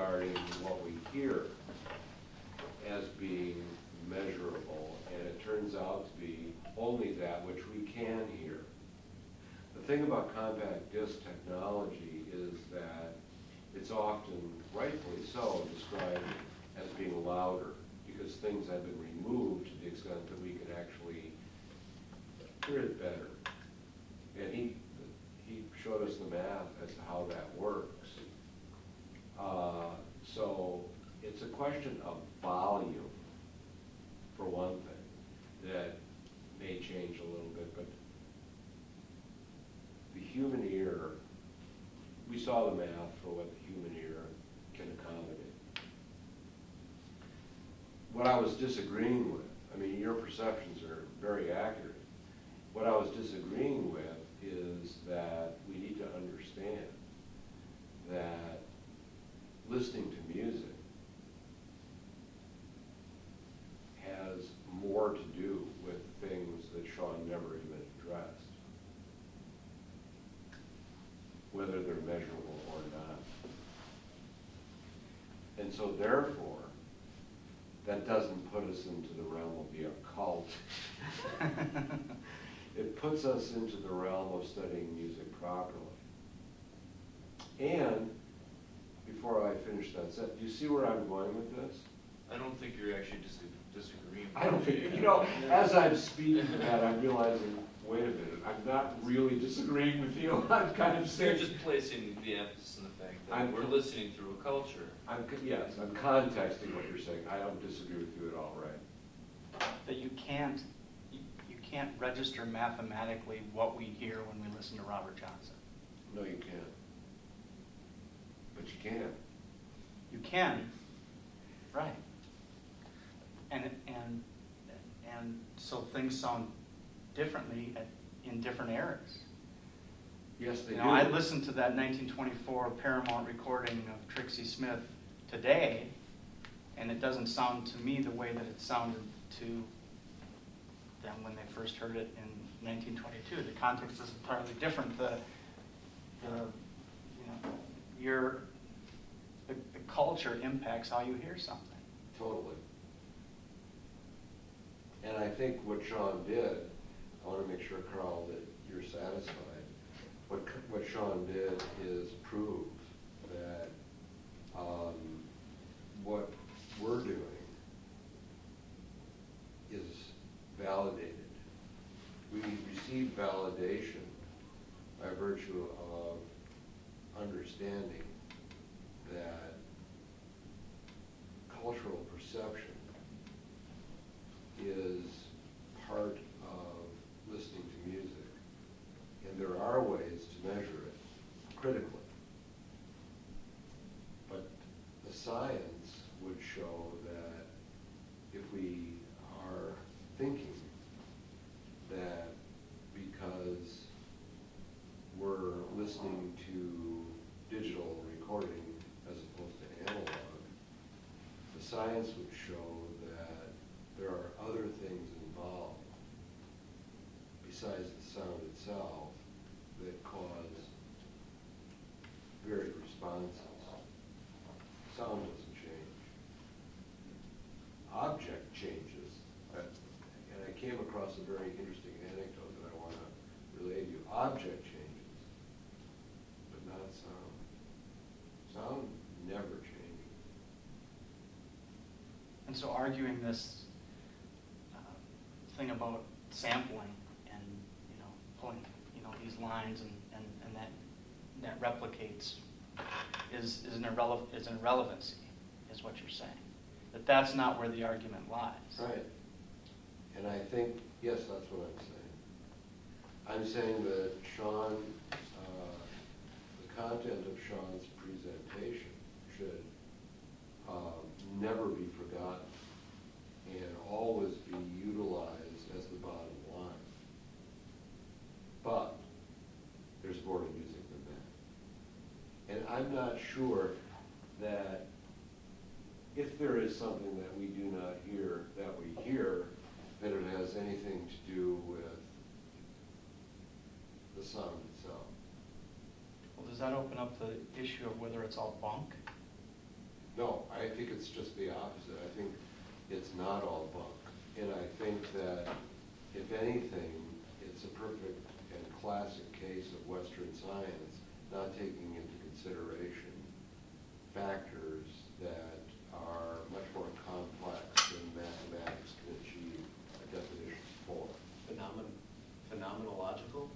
regarding what we hear as being measurable, and it turns out to be only that which we can hear. The thing about compact disc technology is that it's often, rightfully so, described as being louder, because things have been removed to the extent that we can actually hear it better. And he showed us the math as to how that works. So it's a question of volume, for one thing, that may change a little bit, but the human ear, we saw the math for what the human ear can accommodate. What I was disagreeing with, I mean, your perceptions are very accurate. What I was disagreeing with is that we need to understand that listening to music has more to do with things that Sean never even addressed, whether they're measurable or not. And so therefore, that doesn't put us into the realm of the occult. It puts us into the realm of studying music properly. And before I finish that set, do you see where I'm going with this? I don't think you're actually disagreeing. I don't think, you know, as I'm speaking to that, I'm realizing, wait a minute, I'm not really disagreeing with you. I'm kind of saying... You're just placing the emphasis on the fact that we're listening through a culture. Yes, I'm contexting what you're saying. I don't disagree with you at all, right? That you can't register mathematically what we hear when we listen to Robert Johnson. No, you can't. But you can. You can, right? And so things sound differently in different eras. Yes, they do. I listened to that 1924 Paramount recording of Trixie Smith today, and it doesn't sound to me the way that it sounded to them when they first heard it in 1922. The context is entirely different. The culture impacts how you hear something. Totally. And I think what Sean did, I want to make sure, Carl, that you're satisfied. What Sean did is prove that what we're doing is validated. We receive validation by virtue of understanding that cultural perception is part of listening to music. And there are ways to measure it critically. But the science would show that if we are thinking that because we're listening to digital recording as opposed to analog, the science would show that there are other things involved besides the sound itself that cause varied responses. Sound doesn't change. Object changes. And I came across a very interesting anecdote that I want to relay to you. Object changes, but not sound. Sound never changes. And so arguing this thing about sampling and pulling these lines and that replicates is an irrelevancy, is what you're saying. That's not where the argument lies. Right. And I think, yes, that's what I'm saying. I'm saying that Sean, the content of Sean's presentation should never be forgotten and always be utilized as the bottom line. But there's more to music than that. And I'm not sure that if there is something that we do not hear that we hear, that it has anything to do with the sound itself. Well, does that open up the issue of whether it's all bunk? No, I think it's just the opposite. I think it's not all bunk. And I think that, if anything, it's a perfect and classic case of Western science not taking into consideration factors that are much more complex than mathematics can achieve a definition for. Phenomenological?